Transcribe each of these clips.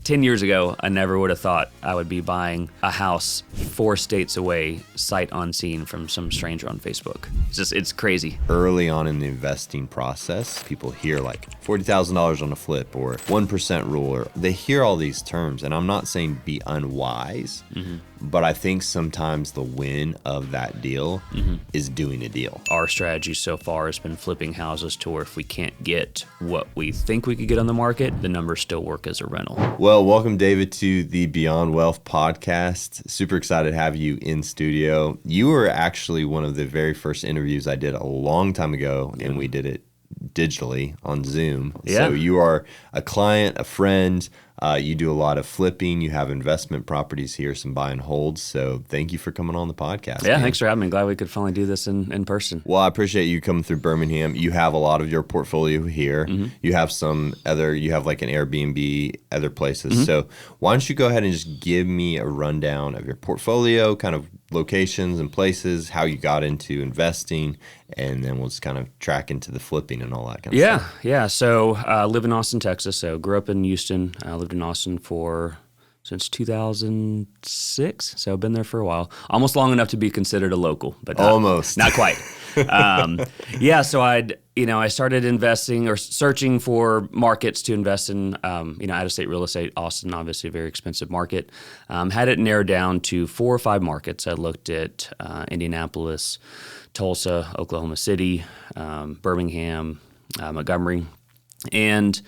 10 years ago, I never would have thought I would be buying a house 4 states away, sight unseen from some stranger on Facebook. It's crazy. Early on in the investing process, people hear like $40,000 on a flip or 1% rule, or they hear all these terms, and I'm not saying be unwise, but I think sometimes the win of that deal is doing a deal. Our strategy so far has been flipping houses to where if we can't get what we think we could get on the market, the numbers still work as a rental. Well, welcome, David, to the Beyond Wealth podcast. Super excited to have you in studio. You were actually one of the very first interviews I did a long time ago, and we did it digitally on Zoom. Yeah. So you are a client, a friend. You do a lot of flipping. You have investment properties here, some buy and holds. So thank you for coming on the podcast. Yeah, man. thanks for having me. Glad we could finally do this in person. Well, I appreciate you coming through Birmingham. You have a lot of your portfolio here. You have you have like an Airbnb, other places. So why don't you go ahead and just give me a rundown of your portfolio, kind of locations and places, how you got into investing, and then we'll just kind of track into the flipping and all that kind of stuff. Yeah. So I live in Austin, Texas. So grew up in Houston. I lived in Austin since 2006. So I've been there for a while. Almost long enough to be considered a local, but Almost. Not quite. So I started investing or searching for markets to invest in, out-of-state real estate. Austin, obviously a very expensive market. Had it narrowed down to 4 or 5 markets. I looked at Indianapolis, Tulsa, Oklahoma City, Birmingham, Montgomery, and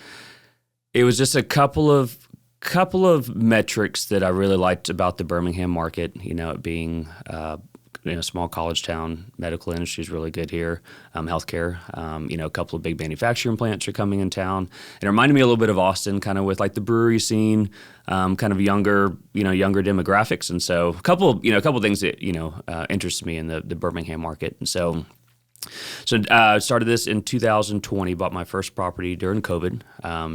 it was just a couple of metrics that I really liked about the Birmingham market. It being a small college town, medical industry is really good here, healthcare. A couple of big manufacturing plants are coming in town. It reminded me a little bit of Austin, kind of with like the brewery scene, kind of younger demographics, and so a couple of things that interested me in the Birmingham market, and so. Started this in 2020, bought my first property during COVID.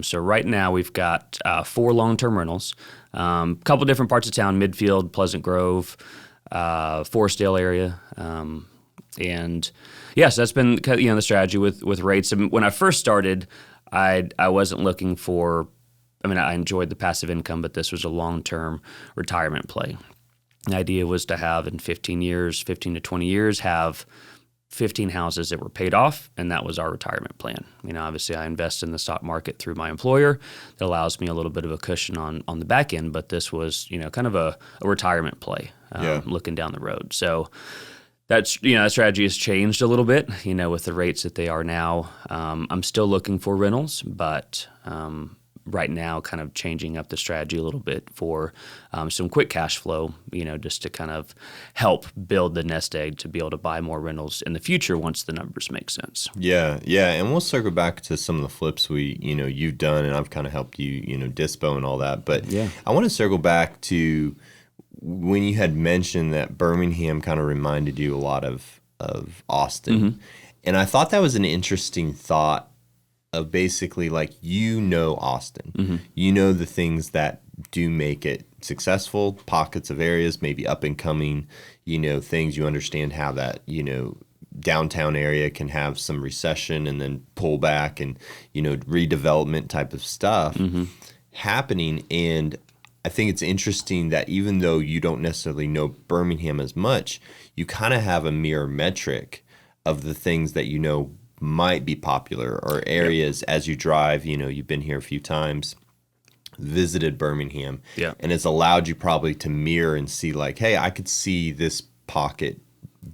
So right now we've got 4 long-term rentals, a couple different parts of town, Midfield, Pleasant Grove, Forestdale area. So that's been the strategy with rates. And when I first started, I wasn't looking for, I enjoyed the passive income, but this was a long-term retirement play. The idea was to have in 15 to 20 years, have 15 houses that were paid off, and that was our retirement plan. Obviously I invest in the stock market through my employer. That allows me a little bit of a cushion on the back end, but this was, kind of a retirement play, looking down the road. So that's, that strategy has changed a little bit, with the rates that they are now. I'm still looking for rentals, but right now kind of changing up the strategy a little bit for some quick cash flow, just to kind of help build the nest egg to be able to buy more rentals in the future once the numbers make sense. Yeah. And we'll circle back to some of the flips you've done, and I've kind of helped you, dispo and all that. But I want to circle back to when you had mentioned that Birmingham kind of reminded you a lot of Austin. And I thought that was an interesting thought of basically like, Austin, the things that do make it successful, pockets of areas, maybe up and coming, things. You understand how that, downtown area can have some recession and then pull back and, redevelopment type of stuff happening. And I think it's interesting that even though you don't necessarily know Birmingham as much, you kind of have a mirror metric of the things that might be popular or areas as you drive. You've been here a few times, visited Birmingham, and it's allowed you probably to mirror and see like, hey, I could see this pocket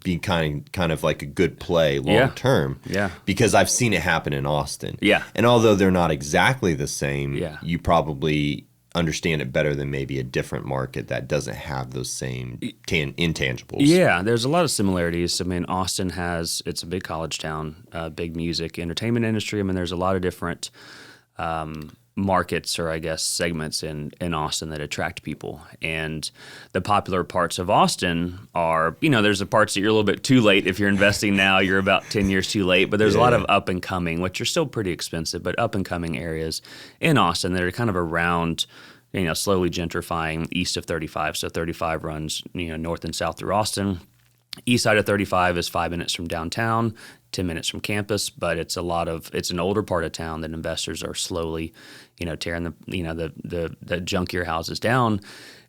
be kind of like a good play long term, because I've seen it happen in Austin. And although they're not exactly the same, you probably understand it better than maybe a different market that doesn't have those same intangibles. Yeah, there's a lot of similarities. Austin it's a big college town, big music, entertainment industry. There's a lot of different markets, or I guess segments in Austin that attract people. And the popular parts of Austin are, there's the parts that you're a little bit too late. If you're investing now, you're about 10 years too late. But there's a lot of up and coming, which are still pretty expensive, but up and coming areas in Austin that are kind of around, slowly gentrifying east of 35. So 35 runs, north and south through Austin. East side of 35 is 5 minutes from downtown, 10 minutes from campus, but it's an older part of town that investors are slowly, tearing the junkier houses down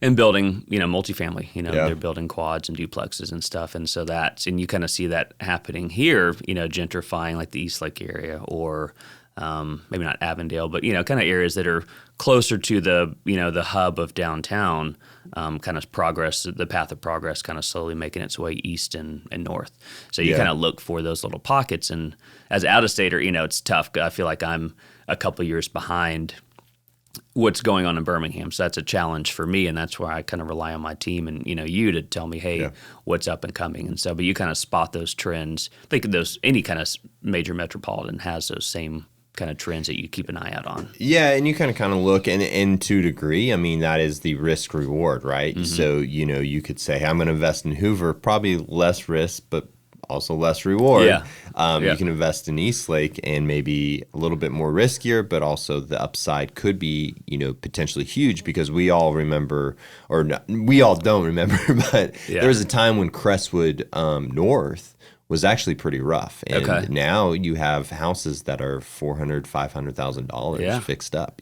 and building, multifamily. They're building quads and duplexes and stuff, and so and you kind of see that happening here. Gentrifying like the Eastlake area, or maybe not Avondale, but kind of areas that are closer to the hub of downtown. Kind of the path of progress, kind of slowly making its way east and north. So you kind of look for those little pockets. And as an out-of-stater, it's tough. I feel like I'm a couple years behind what's going on in Birmingham. So that's a challenge for me, and that's where I kind of rely on my team and you to tell me, hey, what's up and coming. And so, but you kind of spot those trends. I think any kind of major metropolitan has those same kind of trends that you keep an eye out on. Yeah, and you kind of look, and to a degree, I mean, that is the risk reward, right? Mm-hmm. So, you could say, hey, I'm going to invest in Hoover, probably less risk, but also less reward. Yeah. You can invest in Eastlake and maybe a little bit more riskier, but also the upside could be, potentially huge, because we all remember, or not, we all don't remember, but there was a time when Crestwood North was actually pretty rough. And now you have houses that are $400,000, $500,000 fixed up,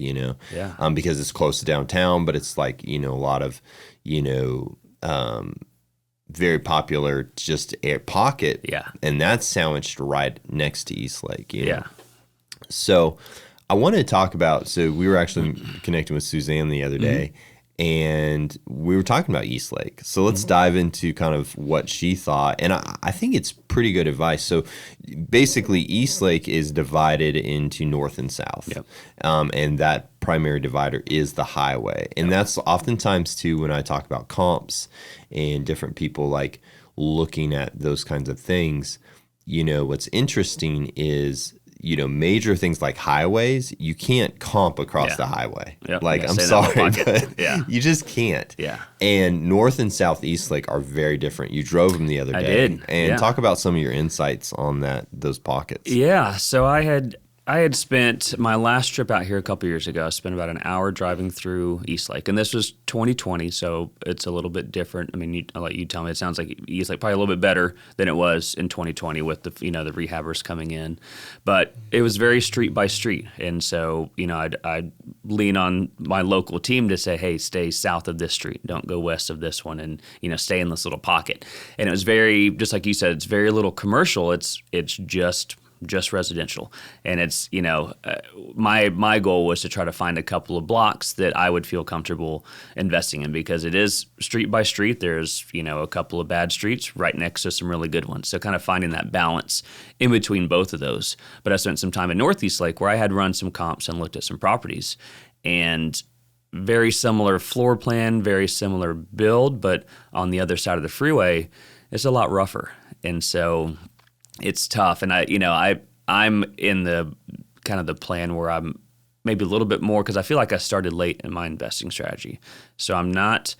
because it's close to downtown, but it's like, a lot of, very popular just air pocket. Yeah. And that's sandwiched right next to Eastlake. Yeah. So I wanted to talk about, so we were actually connecting with Suzanne the other day, and we were talking about Eastlake. So let's dive into kind of what she thought. And I think it's pretty good advice. So basically, Eastlake is divided into north and south. Yep. And that primary divider is the highway. And that's oftentimes, too, when I talk about comps and different people like looking at those kinds of things, what's interesting is, major things like highways, you can't comp across the highway. Yep. Like, I'm sorry, but you just can't. Yeah. And North and South Eastlake are very different. You drove them the other day. I did. And talk about some of your insights on those pockets. Yeah. So I had spent my last trip out here a couple years ago. I spent about an hour driving through Eastlake, and this was 2020, so it's a little bit different. I mean, I'll let you tell me. It sounds like Eastlake probably a little bit better than it was in 2020 with the the rehabbers coming in, but it was very street by street, and so I'd lean on my local team to say, hey, stay south of this street, don't go west of this one, and stay in this little pocket. And it was very, just like you said, it's very little commercial. It's just residential. And it's, my goal was to try to find a couple of blocks that I would feel comfortable investing in, because it is street by street. There's, a couple of bad streets right next to some really good ones. So kind of finding that balance in between both of those. But I spent some time in Northeast Lake where I had run some comps and looked at some properties, and very similar floor plan, very similar build, but on the other side of the freeway, it's a lot rougher. And so it's tough, and I'm in the kind of the plan where I'm maybe a little bit more, because I feel like I started late in my investing strategy. So I'm not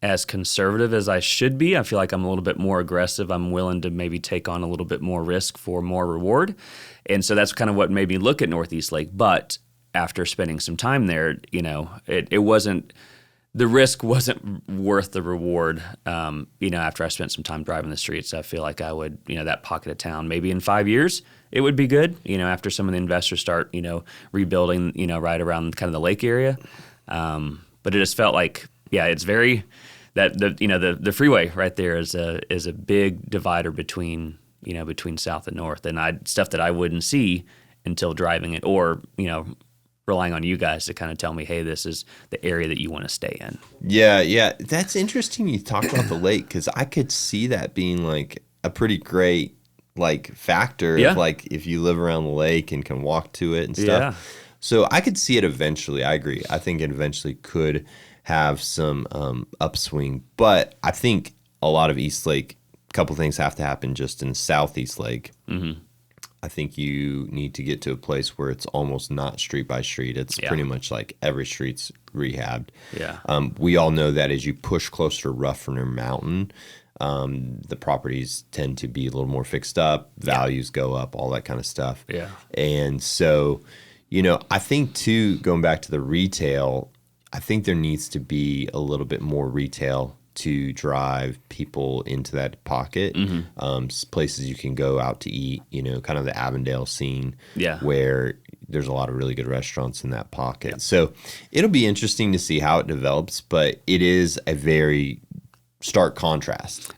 as conservative as I should be. I feel like I'm a little bit more aggressive. I'm willing to maybe take on a little bit more risk for more reward. And so that's kind of what made me look at Northeast Lake. But after spending some time there, it wasn't, the risk wasn't worth the reward, after I spent some time driving the streets. I feel like I would, that pocket of town, maybe in 5 years, it would be good, after some of the investors start, rebuilding, right around kind of the lake area. But it just felt like, it's very, the freeway right there is a big divider between south and north, and stuff that I wouldn't see until driving it, or, relying on you guys to kind of tell me, hey, this is the area that you want to stay in. Yeah. That's interesting you talk about the lake, because I could see that being like a pretty great factor if you live around the lake and can walk to it and stuff. Yeah. So I could see it eventually. I agree. I think it eventually could have some upswing, but I think a lot of Eastlake, a couple things have to happen just in South Eastlake. Mm-hmm. I think you need to get to a place where it's almost not street by street. It's pretty much like every street's rehabbed. Yeah. We all know that as you push closer to Ruffner Mountain, the properties tend to be a little more fixed up, values go up, all that kind of stuff. Yeah. And so, I think too, going back to the retail, I think there needs to be a little bit more retail to drive people into that pocket. Places you can go out to eat, kind of the Avondale scene, where there's a lot of really good restaurants in that pocket. Yeah. So it'll be interesting to see how it develops, but it is a very stark contrast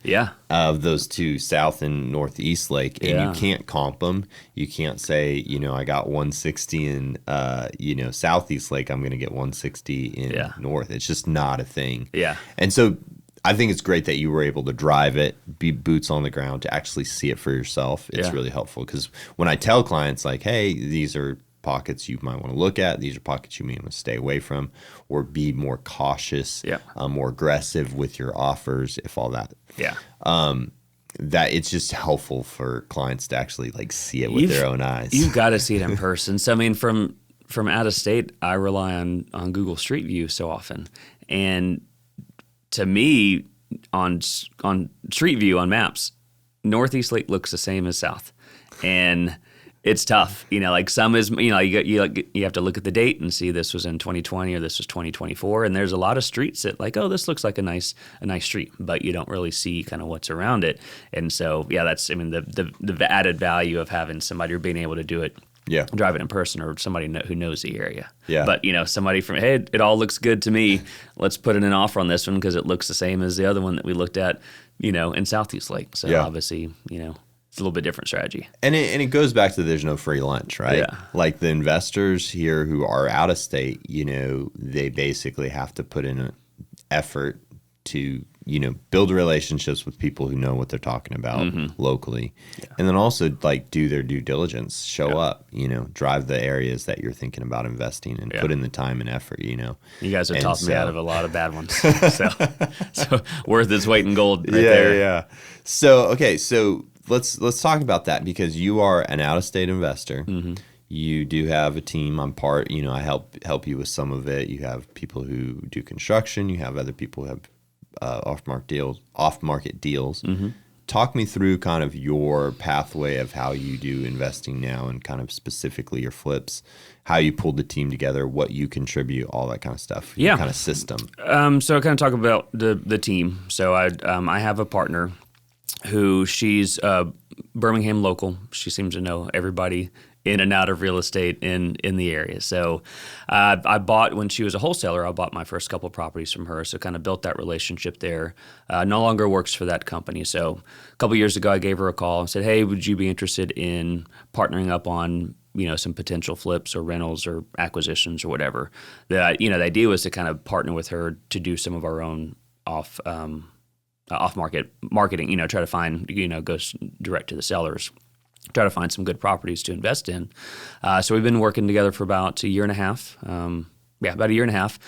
of those two, South and Northeast Lake, and you can't comp them. You can't say, I got 160 in Southeast Lake, I'm going to get 160 in North. It's just not a thing. And so I think it's great that you were able to drive it, be boots on the ground, to actually see it for yourself. It's really helpful, because when I tell clients, like, hey, these are pockets you might want to look at, these are pockets you may want to stay away from, or be more cautious, more aggressive with your offers, if all that. That it's just helpful for clients to actually like see it with their own eyes. You've got to see it in person. So I mean, from out of state, I rely on Google Street View so often, and to me, on Street View on maps, Northeast Lake looks the same as South, and it's tough, like some is, you have to look at the date and see this was in 2020 or this was 2024. And there's a lot of streets that like, oh, this looks like a nice street, but you don't really see kind of what's around it. And so, that's, the added value of having somebody or being able to do it, drive it in person, or somebody who knows the area. But, somebody from, hey, it all looks good to me. Let's put in an offer on this one because it looks the same as the other one that we looked at, in Southeast Lake. So obviously, it's a little bit different strategy. And it goes back to there's no free lunch, right? Like the investors here who are out of state, they basically have to put in an effort to, build relationships with people who know what they're talking about locally. And then also like do their due diligence, show up, drive the areas that you're thinking about investing in, put in the time and effort, You guys have talked me out of a lot of bad ones. so worth its weight in gold right there. So, okay. So let's talk about that, because you are an out-of-state investor. You do have a team. I'm part. I help you with some of it. You have people who do construction. You have other people who have off-market deals. Talk me through kind of your pathway of how you do investing now, and kind of specifically your flips, how you pulled the team together, what you contribute, all that kind of stuff. Your kind of system. So I kind of talk about the team. So I have a partner who she's Birmingham local. She seems to know everybody in and out of real estate in the area. So I bought, when she was a wholesaler, I bought my first couple properties from her. So kind of built that relationship there. No longer works for that company. So a couple years ago, I gave her a call and said, hey, would you be interested in partnering up on some potential flips or rentals or acquisitions or whatever? The idea was to kind of partner with her to do some of our own off-market marketing, try to find, go direct to the sellers, try to find some good properties to invest in. So we've been working together for about a year and a half. About a year and a half.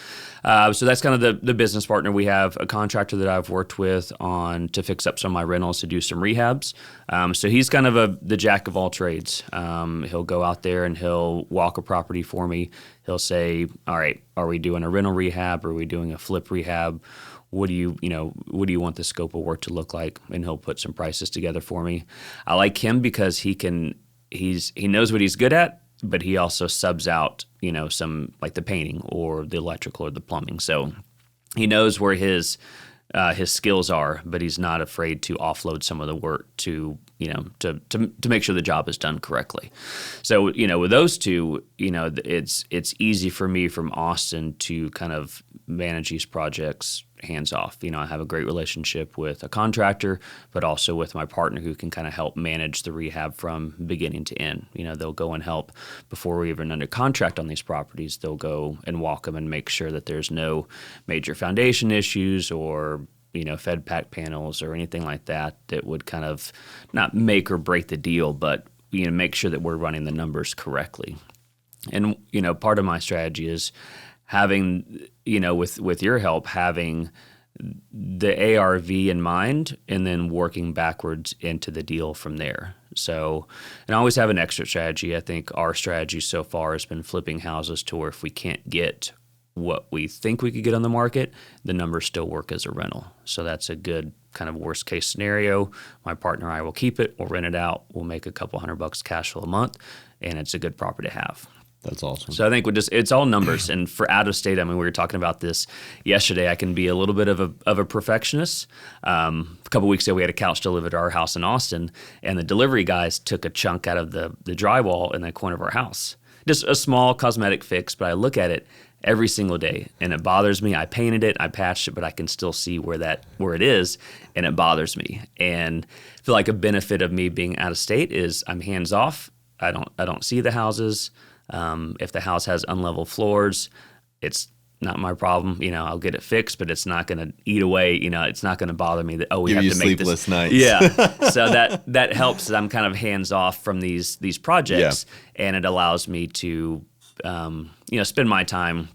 So that's kind of the business partner. We have a contractor that I've worked with to fix up some of my rentals, to do some rehabs. So he's kind of the jack of all trades. He'll go out there and he'll walk a property for me. He'll say, all right, are we doing a rental rehab? Or are we doing a flip rehab? What do you want the scope of work to look like? And he'll put some prices together for me. I like him because he knows what he's good at, but he also subs out, some like the painting or the electrical or the plumbing. So he knows where his skills are, but he's not afraid to offload some of the work to make sure the job is done correctly. So, with those two, it's easy for me from Austin to kind of manage these projects hands off. I have a great relationship with a contractor, but also with my partner who can kind of help manage the rehab from beginning to end. They'll go and help before we're even under contract on these properties. They'll go and walk them and make sure that there's no major foundation issues or Fed pack panels or anything like that would kind of not make or break the deal, but make sure that we're running the numbers correctly. And part of my strategy is having, with your help, having the ARV in mind and then working backwards into the deal from there. So, and I always have an exit strategy. I think our strategy so far has been flipping houses to where if we can't get what we think we could get on the market, the numbers still work as a rental. So that's a good kind of worst case scenario. My partner and I will keep it, we'll rent it out, we'll make a couple $100 cash flow a month, and it's a good property to have. That's awesome. So I think it's all numbers. And for out of state, I mean, we were talking about this yesterday. I can be a little bit of a perfectionist. A couple weeks ago, we had a couch delivered to our house in Austin, and the delivery guys took a chunk out of the drywall in the corner of our house. Just a small cosmetic fix, but I look at it every single day, and it bothers me. I painted it, I patched it, but I can still see where it is, and it bothers me. And I feel like a benefit of me being out of state is I'm hands off. I don't see the houses. If the house has unlevel floors, it's not my problem. I'll get it fixed, but it's not going to eat away. It's not going to bother me that, we have to make sleepless this. Nights. Yeah. So that helps that I'm kind of hands off from these projects, and it allows me to, spend my time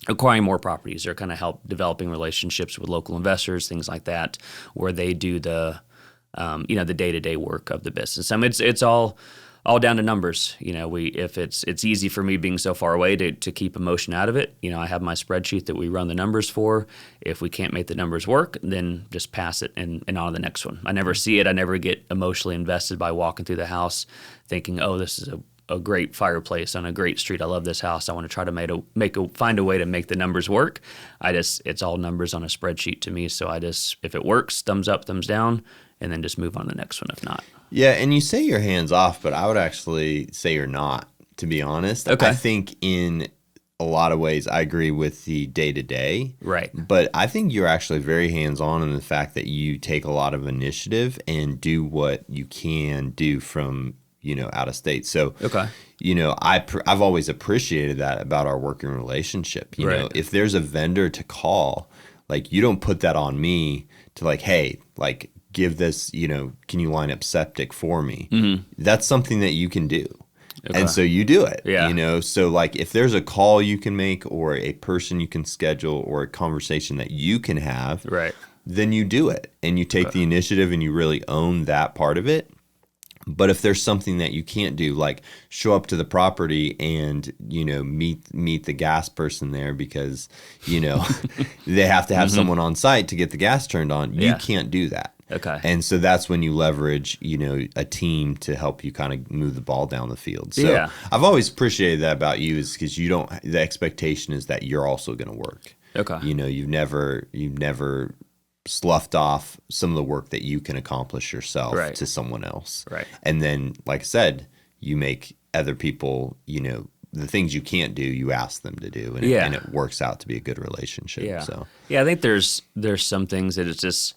acquiring more properties or kind of help developing relationships with local investors, things like that, where they do the day-to-day work of the business. I mean, it's all down to numbers. If it's easy for me being so far away to keep emotion out of it. I have my spreadsheet that we run the numbers for. If we can't make the numbers work, then just pass it and on to the next one. I never see it. I never get emotionally invested by walking through the house thinking, oh, this is a great fireplace on a great street. I love this house. I want to try to find a way to make the numbers work. It's all numbers on a spreadsheet to me. So if it works, thumbs up, thumbs down, and then just move on to the next one if not. Yeah, and you say you're hands off, but I would actually say you're not, to be honest. Okay. I think in a lot of ways I agree with the day-to-day. Right. But I think you're actually very hands-on in the fact that you take a lot of initiative and do what you can do from, out of state. So, okay. I've always appreciated that about our working relationship. You know, if there's a vendor to call, like, you don't put that on me to like, hey, like, give this, can you line up septic for me? Mm-hmm. That's something that you can do. Okay. And so you do it, so like if there's a call you can make or a person you can schedule or a conversation that you can have, then you do it and you take the initiative and you really own that part of it. But if there's something that you can't do, like show up to the property and, meet the gas person there because, they have to have someone on site to get the gas turned on, you can't do that. Okay. And so that's when you leverage, a team to help you kind of move the ball down the field. So I've always appreciated that about you is because the expectation is that you're also going to work. Okay. You've never sloughed off some of the work that you can accomplish yourself to someone else. Right. And then, like I said, you make other people, the things you can't do, you ask them to do, and it works out to be a good relationship. Yeah. So I think there's some things that it's just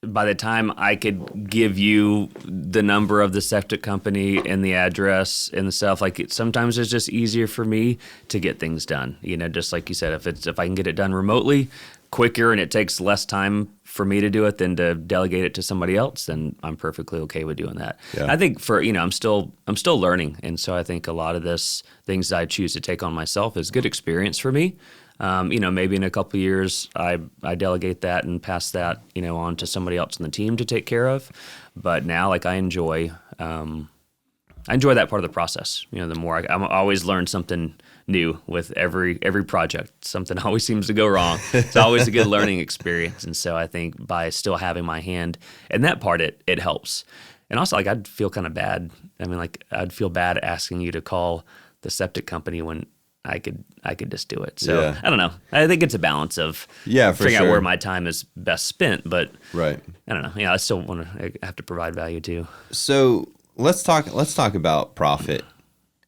by the time I could give you the number of the septic company and the address and the stuff, sometimes it's just easier for me to get things done. Just like you said, if I can get it done remotely, quicker, and it takes less time for me to do it than to delegate it to somebody else, then I'm perfectly okay with doing that. Yeah. I think I'm still learning, and so I think a lot of things I choose to take on myself is good experience for me. Maybe in a couple of years I delegate that and pass that, on to somebody else on the team to take care of. But now, I enjoy that part of the process. The more I'm always learn something new with every project. Something always seems to go wrong. It's always a good learning experience. And so I think by still having my hand in that part, it helps. And also, I'd feel kind of bad. I mean, I'd feel bad asking you to call the septic company when I could just do it. So I don't know. I think it's a balance of figuring out where my time is best spent. But I don't know. I still I have to provide value too. So let's talk about profit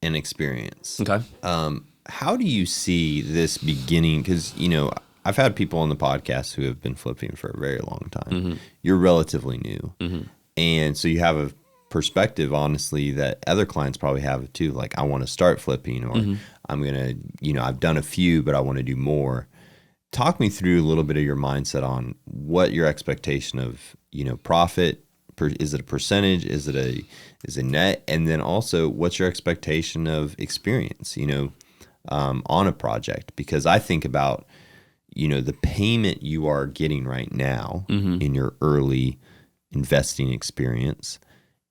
and experience. Okay. How do you see this beginning? Because I've had people on the podcast who have been flipping for a very long time. Mm-hmm. You're relatively new, and so you have a perspective, honestly, that other clients probably have too. Like, I want to start flipping, or I'm gonna, I've done a few, but I want to do more. Talk me through a little bit of your mindset on what your expectation of, profit. Is it a percentage? Is it net? And then also, what's your expectation of experience, on a project? Because I think about, the payment you are getting right now in your early investing experience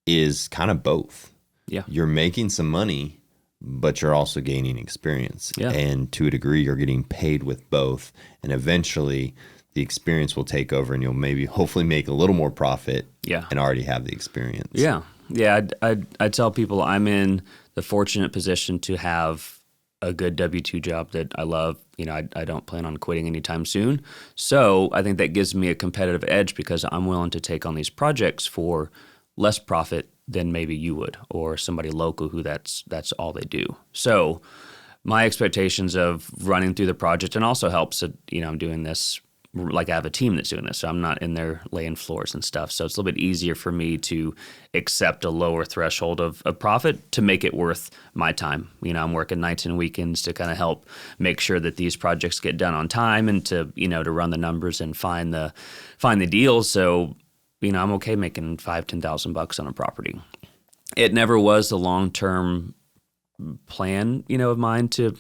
is kind of both. Yeah. You're making some money, but you're also gaining experience. Yeah. And to a degree, you're getting paid with both. And eventually, the experience will take over and you'll hopefully make a little more profit and already have the experience. Yeah. Yeah. I tell people I'm in the fortunate position to have a good W-2 job that I love. I don't plan on quitting anytime soon. So I think that gives me a competitive edge because I'm willing to take on these projects for less profit than maybe you would, or somebody local who that's all they do. So my expectations of running through the project, and also helps that, I'm doing this, like I have a team that's doing this, so I'm not in there laying floors and stuff. So it's a little bit easier for me to accept a lower threshold of profit to make it worth my time. I'm working nights and weekends to kind of help make sure that these projects get done on time, and to run the numbers and find the deals. So, I'm okay making $5,000-$10,000 on a property. It never was the long-term plan, of mine to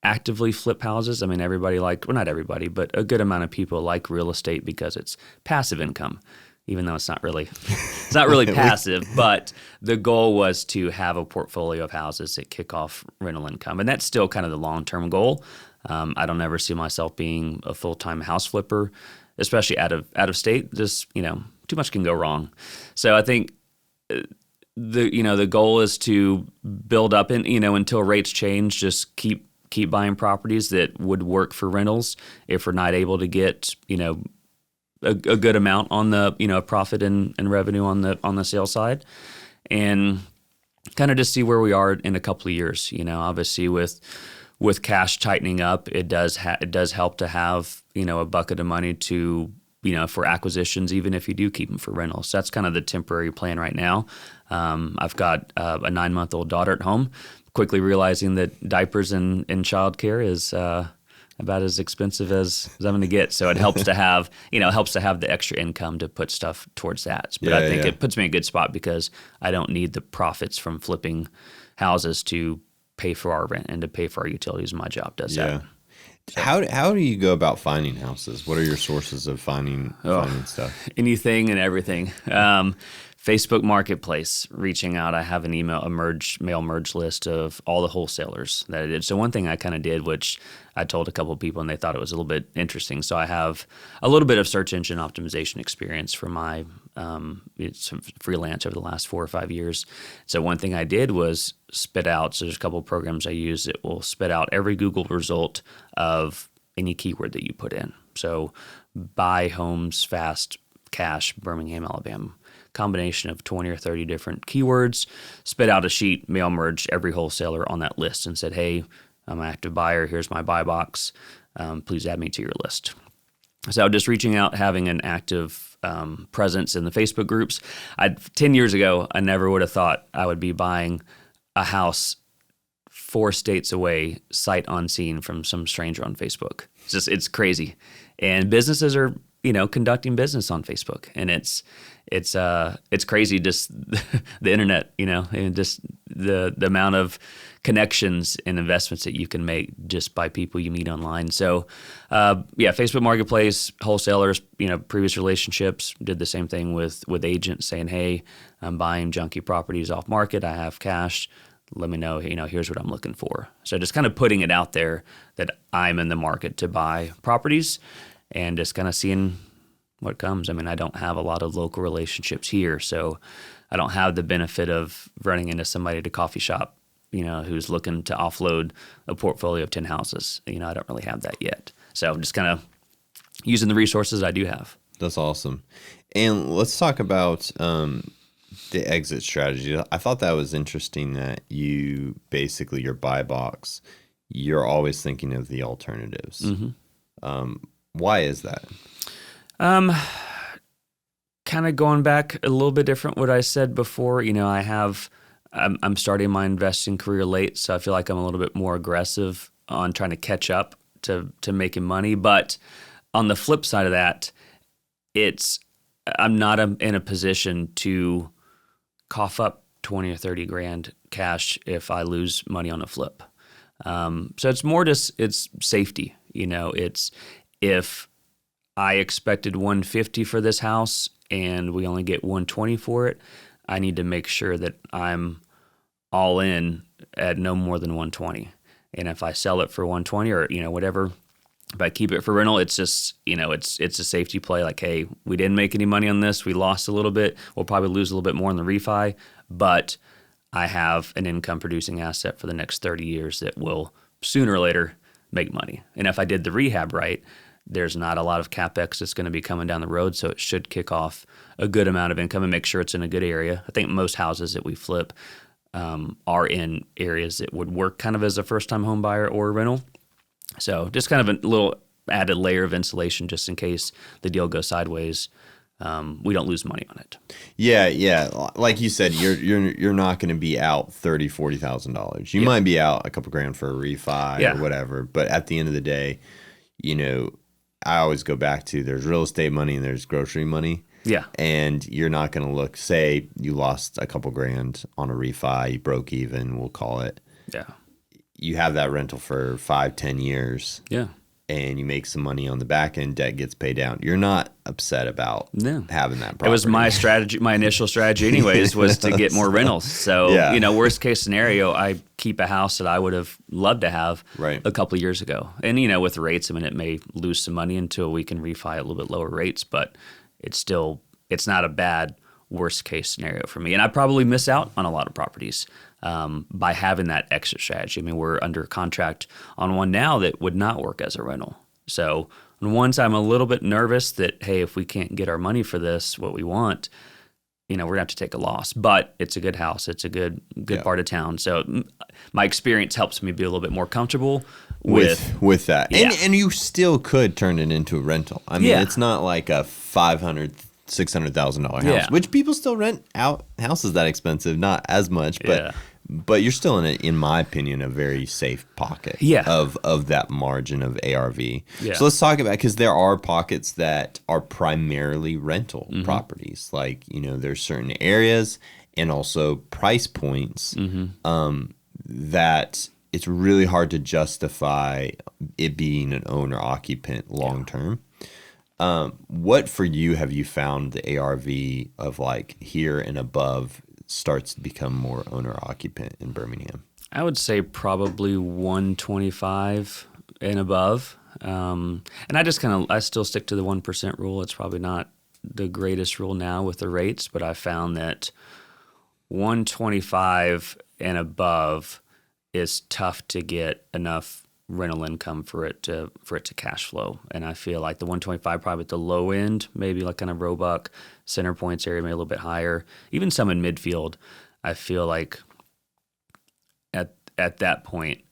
actively flip houses. I mean, not everybody, but a good amount of people like real estate because it's passive income, even though it's not really passive. But the goal was to have a portfolio of houses that kick off rental income, and that's still kind of the long-term goal. I don't ever see myself being a full-time house flipper, especially out of state. Just too much can go wrong. So I think the goal is to build up until rates change. Just keep buying properties that would work for rentals. If we're not able to get a good amount on the profit and revenue on the sales side, and kind of just see where we are in a couple of years. Obviously with cash tightening up, it does help to have a bucket of money to for acquisitions, even if you do keep them for rentals. So that's kind of the temporary plan right now. I've got a 9-month-old daughter at home, quickly realizing that diapers and childcare is about as expensive as I'm going to get. So it helps to have, the extra income to put stuff towards that. But I think it puts me in a good spot because I don't need the profits from flipping houses to pay for our rent and to pay for our utilities. My job does that. So. How do you go about finding houses? What are your sources of finding stuff? Anything and everything. Facebook Marketplace, reaching out. I have an mail merge list of all the wholesalers that I did. So one thing I kind of did, which I told a couple of people and they thought it was a little bit interesting. So I have a little bit of search engine optimization experience from my freelance over the last 4 or 5 years. So one thing I did was spit out, so there's a couple of programs I use that will spit out every Google result of any keyword that you put in. So buy homes fast, cash, Birmingham, Alabama. Combination of 20 or 30 different keywords, spit out a sheet, mail merged every wholesaler on that list and said, hey, I'm an active buyer. Here's my buy box. Please add me to your list. So just reaching out, having an active presence in the Facebook groups. 10 years ago, I never would have thought I would be buying a house 4 states away, sight unseen from some stranger on Facebook. It's crazy. And businesses are, conducting business on Facebook, and it's crazy, just the internet, and just the amount of connections and investments that you can make just by people you meet online. So, Facebook Marketplace, wholesalers, previous relationships, did the same thing with agents saying, hey, I'm buying junky properties off market. I have cash. Let me know, here's what I'm looking for. So just kind of putting it out there that I'm in the market to buy properties, and just kind of seeing what comes. I mean, I don't have a lot of local relationships here, so I don't have the benefit of running into somebody at a coffee shop, who's looking to offload a portfolio of 10 houses. I don't really have that yet. So I'm just kind of using the resources I do have. That's awesome. And let's talk about the exit strategy. I thought that was interesting that you basically, your buy box, you're always thinking of the alternatives. Mm-hmm. Why is that? Kind of going back a little bit different what I said before. I'm starting my investing career late, so I feel like I'm a little bit more aggressive on trying to catch up to making money. But on the flip side of that, I'm not in a position to cough up 20 or 30 grand cash if I lose money on a flip. So it's more just, it's safety. It's if I expected 150 for this house and we only get 120 for it, I need to make sure that I'm all in at no more than 120. And if I sell it for 120 or, whatever, if I keep it for rental, it's just, it's a safety play. Like, hey, we didn't make any money on this. We lost a little bit. We'll probably lose a little bit more in the refi, but I have an income producing asset for the next 30 years that will sooner or later make money. And if I did the rehab right, there's not a lot of CapEx that's going to be coming down the road, so it should kick off a good amount of income and make sure it's in a good area. I think most houses that we flip are in areas that would work kind of as a first-time home buyer or a rental. So just kind of a little added layer of insulation just in case the deal goes sideways. We don't lose money on it. Yeah. Like you said, you're not going to be out $30,000-$40,000. You might be out a couple grand for a refi or whatever, but at the end of the day, I always go back to there's real estate money and there's grocery money. Yeah. And you're not going to look, say you lost a couple grand on a refi, you broke even, we'll call it. Yeah. You have that rental for 5-10 years. Yeah. And you make some money on the back end, debt gets paid down. You're not upset about having that property. It was my strategy, my initial strategy anyways, was to get more rentals. So, worst case scenario, I keep a house that I would have loved to have a couple of years ago. And, with the rates, it may lose some money until we can refi at a little bit lower rates, but it's not a bad worst case scenario for me. And I probably miss out on a lot of properties by having that exit strategy. We're under contract on one now that would not work as a rental. So on one side, I'm a little bit nervous that, hey, if we can't get our money for this, what we want, we're going to have to take a loss. But it's a good house. It's a good part of town. So my experience helps me be a little bit more comfortable with that. Yeah. And you still could turn it into a rental. It's not like a $500,000, $600,000 house, which people still rent out houses that expensive, not as much, but you're still in my opinion, a very safe pocket of that margin of ARV. Yeah. So let's talk about, because there are pockets that are primarily rental properties. Like, there's certain areas and also price points that it's really hard to justify it being an owner occupant long term. What for you have you found the ARV of like here and above starts to become more owner occupant in Birmingham? I would say probably 125 and above. And I still stick to the 1% rule. It's probably not the greatest rule now with the rates, but I found that 125 and above is tough to get enough rental income for it to cash flow. And I feel like the 125 probably at the low end, maybe like kind of Roebuck, Center Points area, maybe a little bit higher. Even some in midfield, I feel like at that point,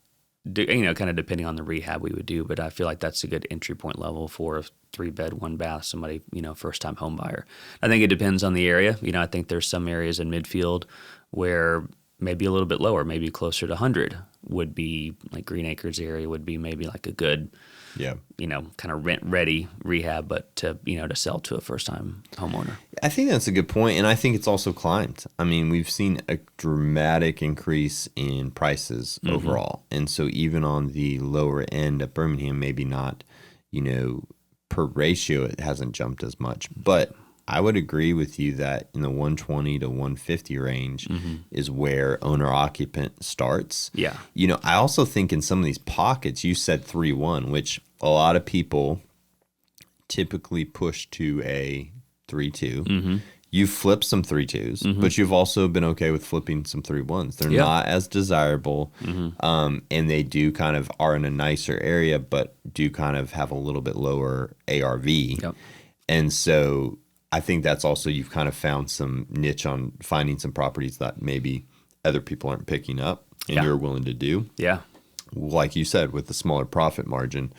kind of depending on the rehab we would do, but I feel like that's a good entry point level for a 3-bed, 1-bath, somebody, first time home buyer. I think it depends on the area. I think there's some areas in midfield where maybe a little bit lower, maybe closer to 100 would be like Green Acres area would be maybe like a good, kind of rent ready rehab, but to sell to a first time homeowner. I think that's a good point, and I think it's also climbed. We've seen a dramatic increase in prices overall, and so even on the lower end of Birmingham, maybe not, per ratio, it hasn't jumped as much, but I would agree with you that in the 120 to 150 range is where owner occupant starts. Yeah. I also think in some of these pockets, you said 3-1, which a lot of people typically push to a 3-2. You've flipped some 3-2s, but you've also been okay with flipping some 3-1s. They're not as desirable, and they do kind of are in a nicer area, but do kind of have a little bit lower ARV. Yep. And so I think that's also, you've kind of found some niche on finding some properties that maybe other people aren't picking up and you're willing to do. Yeah. Like you said, with the smaller profit margin,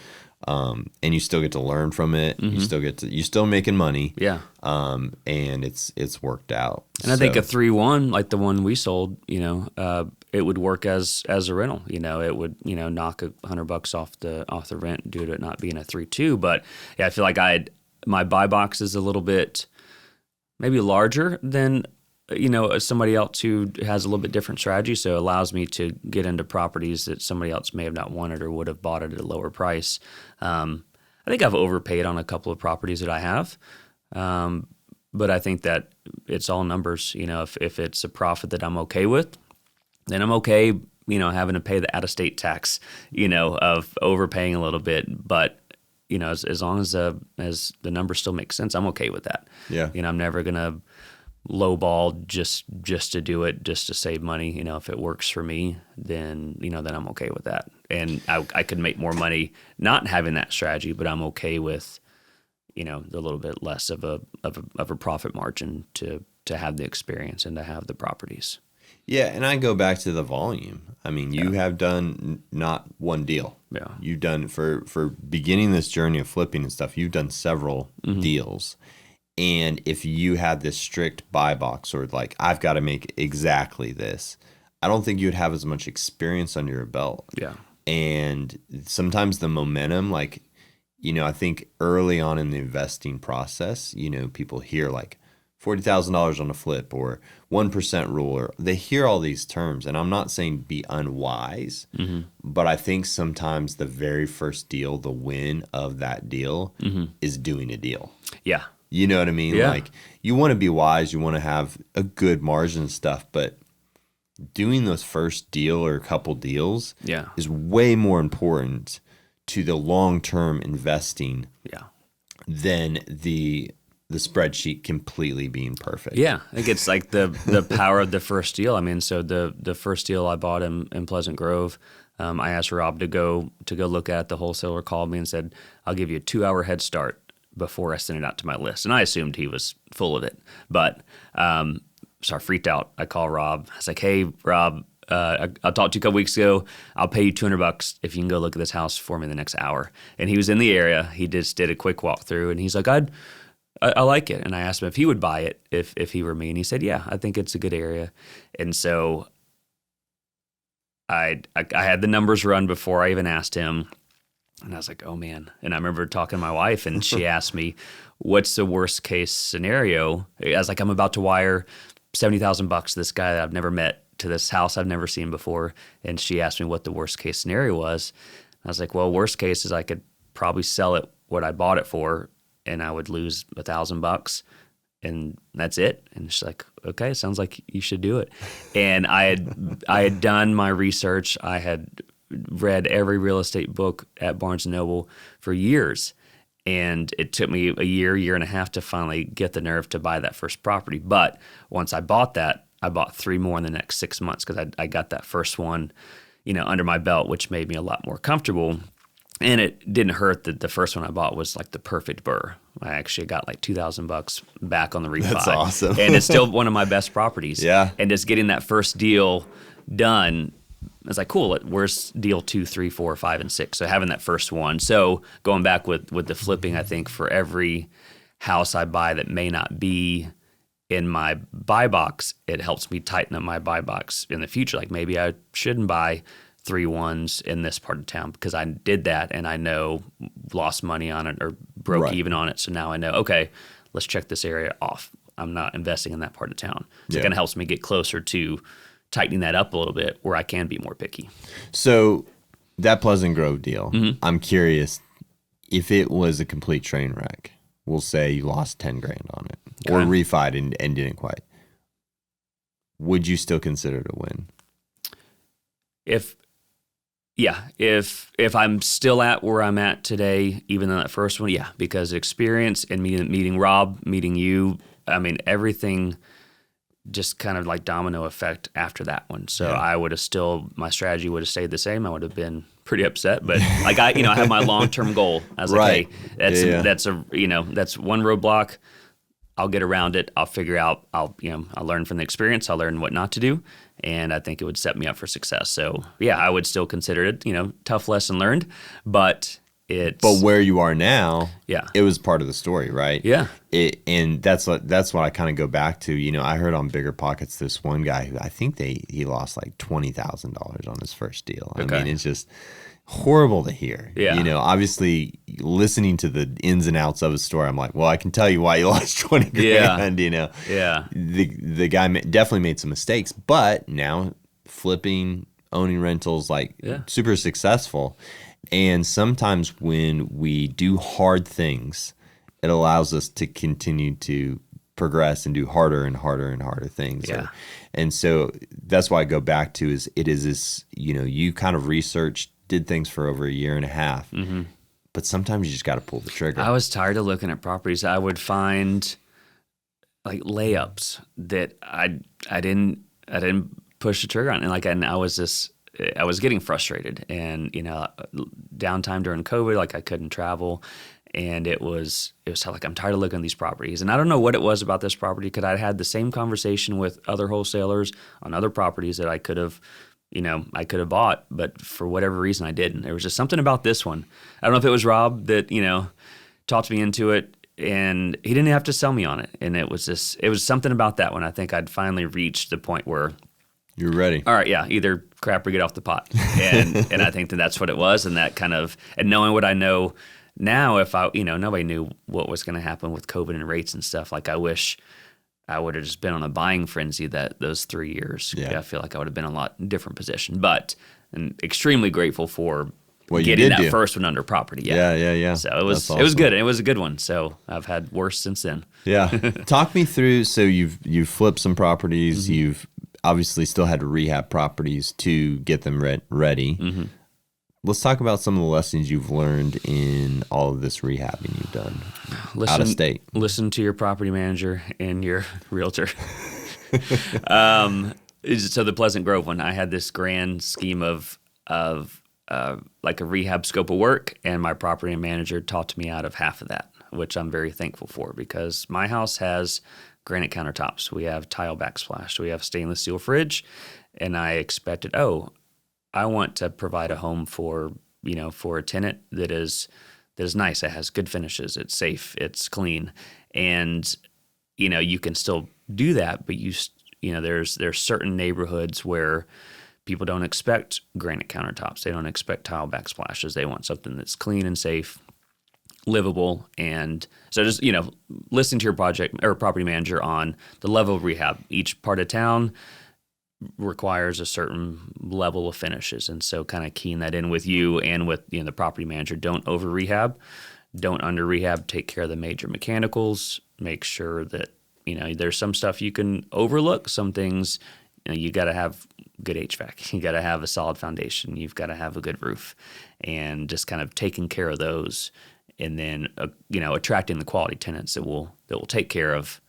and you still get to learn from it. You're still making money. Yeah. And it's worked out. And I think a 3-1, like the one we sold, it would work as a rental. It would, knock $100 off the rent due to it not being a 3-2. But yeah, I feel like my buy box is a little bit maybe larger than, somebody else who has a little bit different strategy. So it allows me to get into properties that somebody else may have not wanted or would have bought it at a lower price. I think I've overpaid on a couple of properties that I have. But I think that it's all numbers. If it's a profit that I'm okay with, then I'm okay, having to pay the out-of-state tax, of overpaying a little bit. But as long as the numbers still make sense, I'm okay with that. Yeah. I'm never gonna lowball just to do it, just to save money. If it works for me, then then I'm okay with that. And I could make more money not having that strategy, but I'm okay with the little bit less of a profit margin to have the experience and to have the properties. Yeah, and I go back to the volume. I mean, you have done not one deal. Yeah. You've done, for beginning this journey of flipping and stuff, you've done several deals. And if you had this strict buy box or like, I've got to make exactly this, I don't think you would have as much experience under your belt. Yeah. And sometimes the momentum, like, I think early on in the investing process, people hear like $40,000 on a flip or 1% rule, or they hear all these terms. And I'm not saying be unwise, but I think sometimes the very first deal, the win of that deal is doing a deal. Yeah. You know what I mean? Yeah. Like, you want to be wise, you want to have a good margin and stuff, but doing those first deal or a couple deals is way more important to the long-term investing than the spreadsheet completely being perfect. Yeah, I think it's like the power of the first deal. I mean, so the first deal I bought in Pleasant Grove, I asked Rob to go look at. The wholesaler called me and said, "I'll give you a 2-hour head start before I sent it out to my list." And I assumed he was full of it, but so I freaked out. I called Rob. I was like, "Hey, Rob, I talked to you a couple weeks ago. I'll pay you $200 if you can go look at this house for me in the next hour." And he was in the area. He just did a quick walkthrough, and he's like, I like it. And I asked him if he would buy it if he were me. And he said, yeah, I think it's a good area. And so I had the numbers run before I even asked him. And I was like, oh, man. And I remember talking to my wife, and she asked me, what's the worst case scenario? I was like, I'm about to wire $70,000 to this guy that I've never met, to this house I've never seen before. And she asked me what the worst case scenario was. I was like, well, worst case is I could probably sell it what I bought it for, and I would lose $1,000, and that's it. And she's like, okay, sounds like you should do it. And I had done my research. I had read every real estate book at Barnes & Noble for years. And it took me a year and a half to finally get the nerve to buy that first property. But once I bought that, I bought 3 more in the next 6 months because I got that first one, under my belt, which made me a lot more comfortable. And it didn't hurt that the first one I bought was like the perfect burr. I actually got like $2,000 back on the refi. That's awesome. And it's still one of my best properties. Yeah. And just getting that first deal done, it's like, cool, where's deal 2, 3, 4, 5, and 6? So having that first one. So going back with the flipping, I think for every house I buy that may not be in my buy box, it helps me tighten up my buy box in the future. Like maybe I shouldn't buy 3 ones in this part of town because I did that and I know lost money on it or broke even on it. So now I know, okay, let's check this area off. I'm not investing in that part of town. So it kind of helps me get closer to tightening that up a little bit where I can be more picky. So that Pleasant Grove deal, I'm curious if it was a complete train wreck. We'll say you lost 10 grand on it or refied and didn't quite. Would you still consider it a win? If I'm still at where I'm at today, even in that first one, because experience and meeting Rob, meeting you, I mean, everything just kind of like domino effect after that one. So I would have my strategy would have stayed the same. I would have been pretty upset, but like I have my long-term goal. I was like, hey, that's one roadblock. I'll get around it. I'll figure out, I'll learn from the experience. I'll learn what not to do. And I think it would set me up for success. So I would still consider it, tough lesson learned, but But where you are now, it was part of the story, right? Yeah. And that's what I kind of go back to. I heard on Bigger Pockets this one guy who I think he lost like $20,000 on his first deal. I mean, it's just horrible to hear. Yeah. Obviously listening to the ins and outs of his story, I'm like, well, I can tell you why you lost 20 grand, Yeah. The guy definitely made some mistakes, but now flipping, owning rentals, super successful. And sometimes when we do hard things, it allows us to continue to progress and do harder and harder and harder things. Yeah. And so that's why I go back to is this, you kind of researched, did things for over a year and a half, but sometimes you just got to pull the trigger. I was tired of looking at properties. I would find like layups that I didn't push the trigger on, and I was getting frustrated, and downtime during COVID, like I couldn't travel, and it was like, I'm tired of looking at these properties, and I don't know what it was about this property, because I had the same conversation with other wholesalers on other properties that I could have bought, but for whatever reason I didn't. There was just something about this one. I don't know if it was Rob that talked me into it. And he didn't have to sell me on it. And it was something about that one. I think I'd finally reached the point where you're ready. All right, yeah, either crap or get off the pot. And I think that's what it was. And that kind of, and knowing what I know now, if nobody knew what was going to happen with COVID and rates and stuff. Like, I wish I would have just been on a buying frenzy those 3 years. Yeah. I feel like I would have been in a lot different position. But I'm extremely grateful for getting that first one under property. Yeah. So it was good, and it was a good one. So I've had worse since then. Yeah. Talk me through. So you've flipped some properties. Mm-hmm. You've obviously still had to rehab properties to get them ready. Mm-hmm. Let's talk about some of the lessons you've learned in all of this rehabbing you've done out of state. Listen to your property manager and your realtor. So the Pleasant Grove one, I had this grand scheme of like a rehab scope of work, and my property manager talked me out of half of that, which I'm very thankful for, because my house has granite countertops. We have tile backsplash. We have stainless steel fridge, and I expected, I want to provide a home for a tenant that is nice. It has good finishes. It's safe. It's clean, and you can still do that, but there's certain neighborhoods where people don't expect granite countertops. They don't expect tile backsplashes. They want something that's clean and safe, livable. And so just, listening to your project or property manager on the level of rehab. Each part of town requires a certain level of finishes. And so kind of keying that in with you and with the property manager. Don't over rehab. Don't under rehab. Take care of the major mechanicals. Make sure that, there's some stuff you can overlook. Some things, you got to have good HVAC. You got to have a solid foundation. You've got to have a good roof, and just kind of taking care of those, and then attracting the quality tenants that will take care of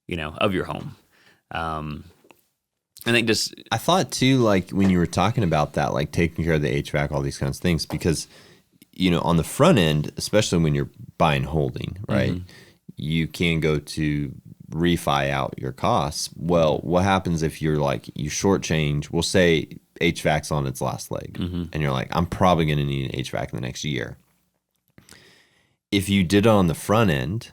your home. I think I thought too, like when you were talking about that, like taking care of the HVAC, all these kinds of things, because on the front end, especially when you're buying holding, right, mm-hmm. you can go to refi out your costs. Well, what happens if you shortchange? We'll say HVAC's on its last leg, mm-hmm. and you're like, I'm probably going to need an HVAC in the next year. If you did it on the front end,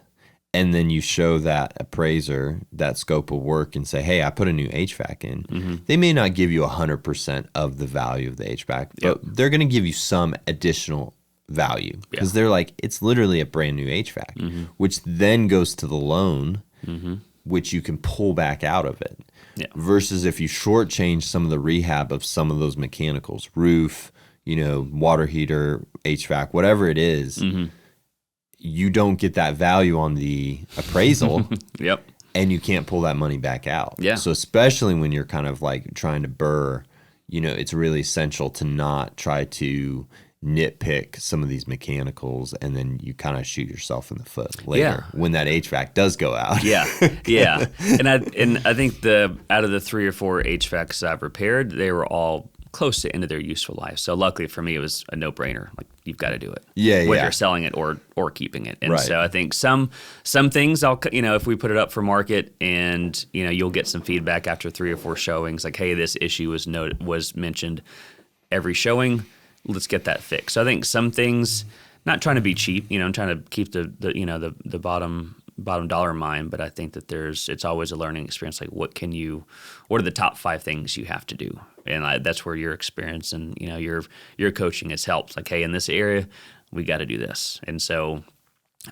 and then you show that appraiser that scope of work and say, hey, I put a new HVAC in, mm-hmm. they may not give you 100% of the value of the HVAC, but they're going to give you some additional value, because they're like, it's literally a brand new HVAC, mm-hmm. which then goes to the loan, mm-hmm. which you can pull back out of it. Yeah. Versus if you shortchange some of the rehab of some of those mechanicals, roof, water heater, HVAC, whatever it is, mm-hmm. you don't get that value on the appraisal. Yep. And you can't pull that money back out. Yeah. So especially when you're kind of like trying to burr, it's really essential to not try to nitpick some of these mechanicals, and then you kind of shoot yourself in the foot later when that HVAC does go out. Yeah. And I think out of the 3 or 4 HVACs I've repaired, they were all close to end of their useful life. So luckily for me, it was a no-brainer. Like, you've got to do it. Whether you're selling it or keeping it. And so I think some things if we put it up for market, and you'll get some feedback after 3 or 4 showings, like, hey, this issue was mentioned every showing. Let's get that fixed. So I think some things, not trying to be cheap, I'm trying to keep the bottom dollar in mind, but I think that it's always a learning experience. Like, what are the top 5 things you have to do? And that's where your experience and your coaching has helped. Like, hey, in this area, we got to do this. And so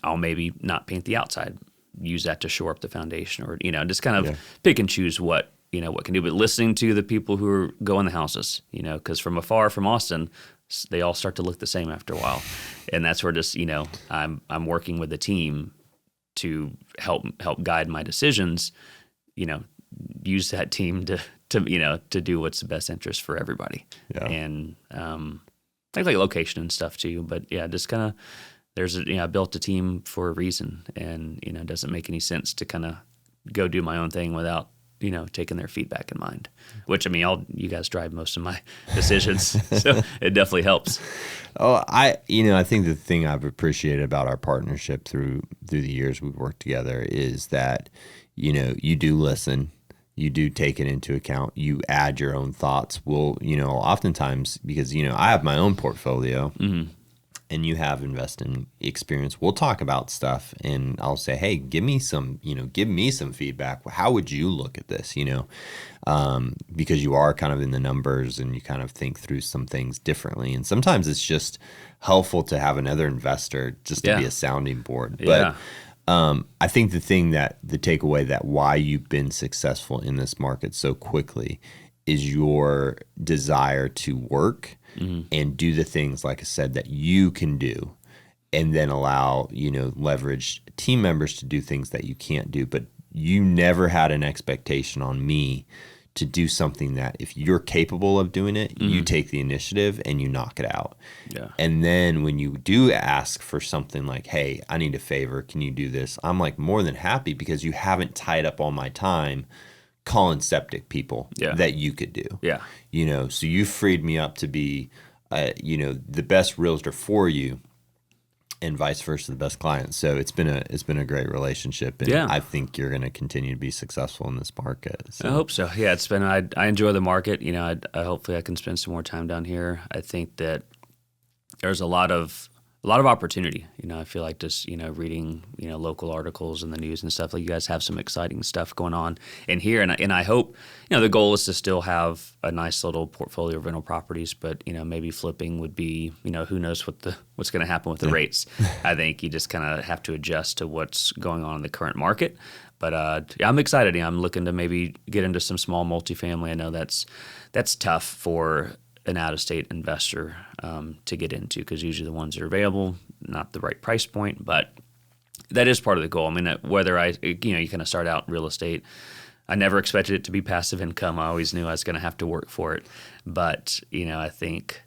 I'll maybe not paint the outside, use that to shore up the foundation, or just kind of pick and choose what can do. But listening to the people who go in the houses, because from afar, from Austin, they all start to look the same after a while, and that's where just I'm working with a team to help guide my decisions. Use that team to do what's the best interest for everybody. Yeah. And I think like location and stuff too. But just kind of I built a team for a reason, and it doesn't make any sense to kind of go do my own thing without, taking their feedback in mind, which, you guys drive most of my decisions. So it definitely helps. Oh, I think the thing I've appreciated about our partnership through the years we've worked together is that, you do listen, you do take it into account, you add your own thoughts. Well, oftentimes, because, I have my own portfolio, mm-hmm. and you have investing experience, we'll talk about stuff and I'll say, hey, give me some feedback. How would you look at this? Because you are kind of in the numbers and you kind of think through some things differently. And sometimes it's just helpful to have another investor just to be a sounding board. But I think the takeaway that why you've been successful in this market so quickly is your desire to work mm-hmm. and do the things, like I said, that you can do, and then allow, leverage team members to do things that you can't do. But you never had an expectation on me to do something that if you're capable of doing it, mm-hmm. you take the initiative and you knock it out. Yeah. And then when you do ask for something like, hey, I need a favor, can you do this? I'm like more than happy, because you haven't tied up all my time calling septic people that you could do. Yeah. So you freed me up to be, the best realtor for you, and vice versa, the best client. So it's been a great relationship, and I think you're going to continue to be successful in this market. So. I hope so. Yeah, I enjoy the market. I hopefully I can spend some more time down here. I think that there's a lot of opportunity. I feel like just, reading, local articles in the news and stuff, like you guys have some exciting stuff going on in here. And I hope, the goal is to still have a nice little portfolio of rental properties, but, maybe flipping would be, who knows what's going to happen with the rates. I think you just kind of have to adjust to what's going on in the current market. But I'm excited. I'm looking to maybe get into some small multifamily. I know that's tough for an out-of-state investor to get into, because usually the ones that are available, not the right price point, but that is part of the goal. Whether you kind of start out in real estate, I never expected it to be passive income. I always knew I was going to have to work for it. But, I think,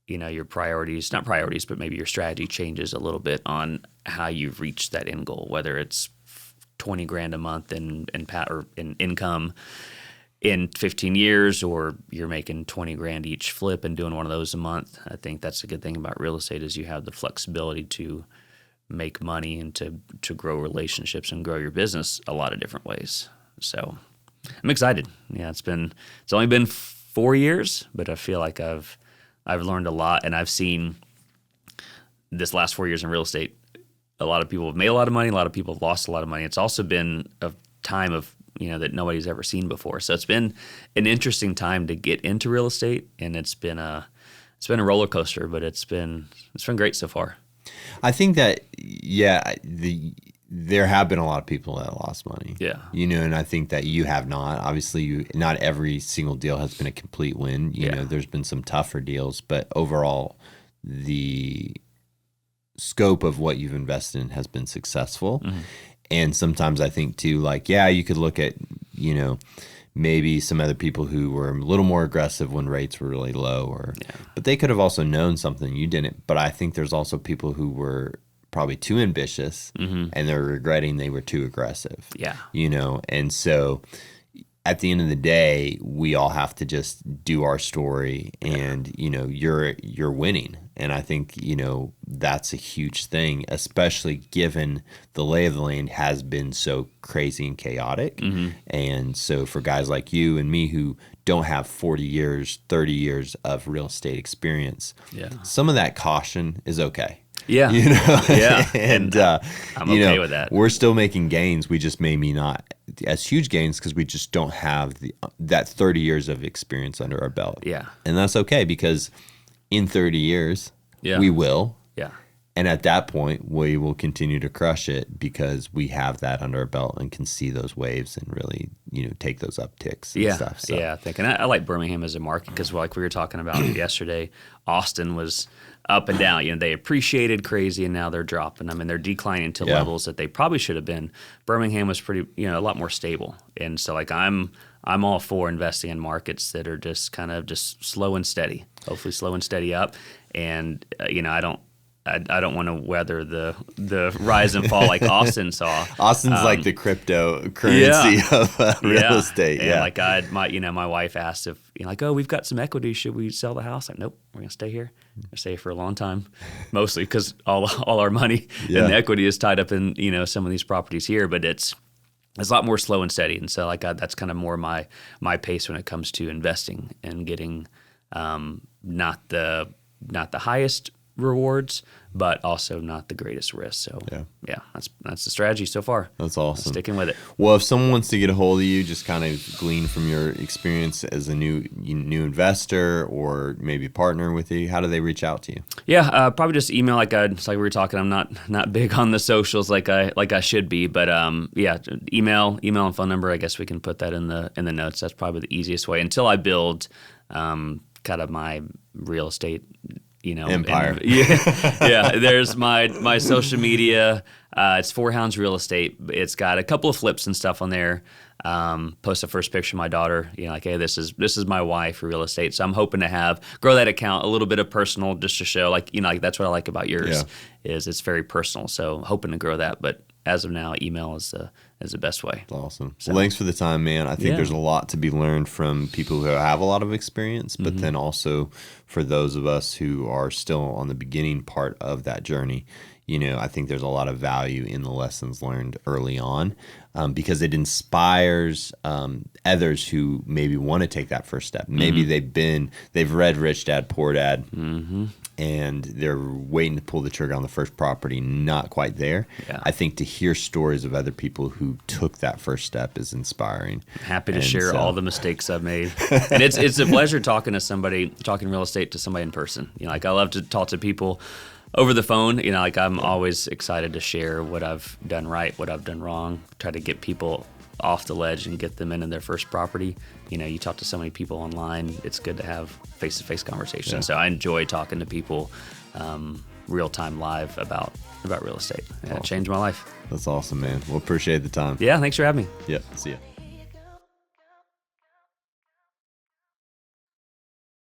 your priorities, not priorities, but maybe your strategy changes a little bit on how you've reached that end goal, whether it's $20,000 a month in income in 15 years, or you're making $20,000 each flip and doing one of those a month. I think that's a good thing about real estate, is you have the flexibility to make money and to grow relationships and grow your business a lot of different ways. So I'm excited. Yeah, it's only been 4 years, but I feel like I've learned a lot, and I've seen this last 4 years in real estate, a lot of people have made a lot of money, a lot of people have lost a lot of money. It's also been a time of that nobody's ever seen before. So it's been an interesting time to get into real estate, and it's been a roller coaster, but it's been great so far. I think that there have been a lot of people that lost money. Yeah. And I think that you have not. Obviously, not every single deal has been a complete win. There's been some tougher deals, but overall, the scope of what you've invested in has been successful. Mm-hmm. And sometimes I think too, you could look at, maybe some other people who were a little more aggressive when rates were really low, but they could have also known something you didn't. But I think there's also people who were probably too ambitious, mm-hmm. and they're regretting they were too aggressive. Yeah. And so at the end of the day, we all have to just do our story, and, you're winning. And I think, that's a huge thing, especially given the lay of the land has been so crazy and chaotic. Mm-hmm. And so for guys like you and me who don't have 40 years, 30 years of real estate experience, some of that caution is okay. Yeah. Yeah. And I'm okay with that. We're still making gains. We just maybe not as huge gains because we just don't have that 30 years of experience under our belt. Yeah. And that's okay, because in 30 years, we will. Yeah. And at that point, we will continue to crush it because we have that under our belt and can see those waves and really, take those upticks and stuff. So. Yeah, I think. And I like Birmingham as a market because, like we were talking about yesterday, Austin was up and down. They appreciated crazy, and now they're dropping. They're declining to levels that they probably should have been. Birmingham was pretty, a lot more stable. And so, I'm all for investing in markets that are just kind of just slow and steady, hopefully slow and steady up. And, I I don't want to weather the rise and fall like Austin saw. Austin's like the cryptocurrency of real estate. And like my wife asked if like, oh, we've got some equity, should we sell the house? Like, nope, we're gonna stay here. We're gonna stay here for a long time, mostly because all our money and the equity is tied up in some of these properties here. But it's a lot more slow and steady, and so like that's kind of more my pace when it comes to investing and getting not the highest rewards, but also not the greatest risk. So yeah, that's the strategy so far. That's awesome. Sticking with it. Well, if someone wants to get a hold of you, just kind of glean from your experience as a new investor or maybe partner with you, how do they reach out to you? Yeah, probably just email. Like we were talking, I'm not big on the socials like I should be, but yeah, email and phone number. I guess we can put that in the notes. That's probably the easiest way until I build kind of my real estate empire. There's my social media. It's Four Hounds Real Estate. It's got a couple of flips and stuff on there. Post the first picture of my daughter. Like, hey, this is my wife for real estate. So I'm hoping to grow that account a little bit of personal, just to show like that's what I like about yours is it's very personal. So hoping to grow that, but as of now, email is the best way. Awesome. So, well, thanks for the time, man. I think there's a lot to be learned from people who have a lot of experience, but then also for those of us who are still on the beginning part of that journey. I think there's a lot of value in the lessons learned early on because it inspires others who maybe want to take that first step. Maybe they've read Rich Dad, Poor Dad, and they're waiting to pull the trigger on the first property, not quite there. Yeah. I think to hear stories of other people who took that first step is inspiring. I'm happy to share all the mistakes I've made. And it's a pleasure talking real estate to somebody in person. Like I love to talk to people over the phone. Like I'm always excited to share what I've done right, what I've done wrong, try to get people off the ledge and get them into their first property. You talk to so many people online, it's good to have face-to-face conversations. Yeah. So I enjoy talking to people real-time live about real estate. It changed my life. That's awesome, man. Well, appreciate the time. Yeah, thanks for having me. Yeah, see ya.